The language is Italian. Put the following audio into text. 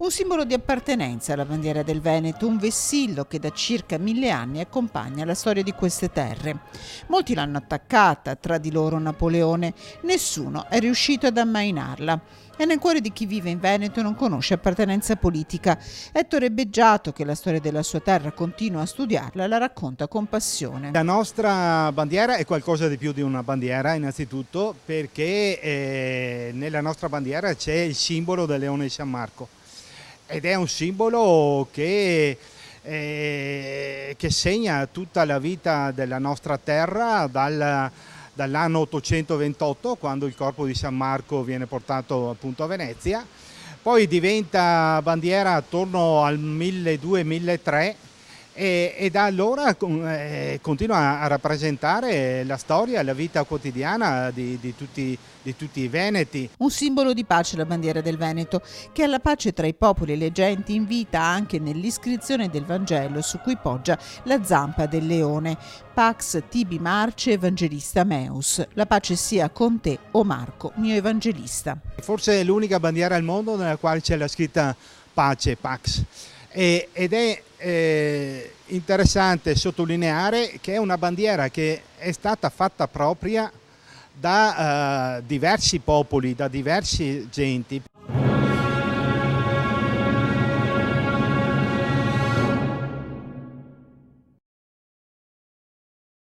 Un simbolo di appartenenza alla bandiera del Veneto, un vessillo che da circa 1000 anni accompagna la storia di queste terre. Molti l'hanno attaccata, tra di loro Napoleone, nessuno è riuscito ad ammainarla. È nel cuore di chi vive in Veneto e non conosce appartenenza politica. Ettore Beggiato, che la storia della sua terra continua a studiarla, la racconta con passione. La nostra bandiera è qualcosa di più di una bandiera, innanzitutto perché nella nostra bandiera c'è il simbolo del Leone di San Marco ed è un simbolo che segna tutta la vita della nostra terra dall'anno 828, quando il corpo di San Marco viene portato appunto a Venezia, poi diventa bandiera attorno al 1200-1300 e da allora continua a rappresentare la storia e la vita quotidiana di tutti i veneti. Un simbolo di pace la bandiera del Veneto, che alla pace tra i popoli e le genti invita anche nell'iscrizione del Vangelo su cui poggia la zampa del leone. Pax tibi Marce Evangelista meus. La pace sia con te, o Marco, mio evangelista. Forse è l'unica bandiera al mondo nella quale c'è la scritta pace, Pax. Ed è interessante sottolineare che è una bandiera che è stata fatta propria da diversi popoli, da diverse genti.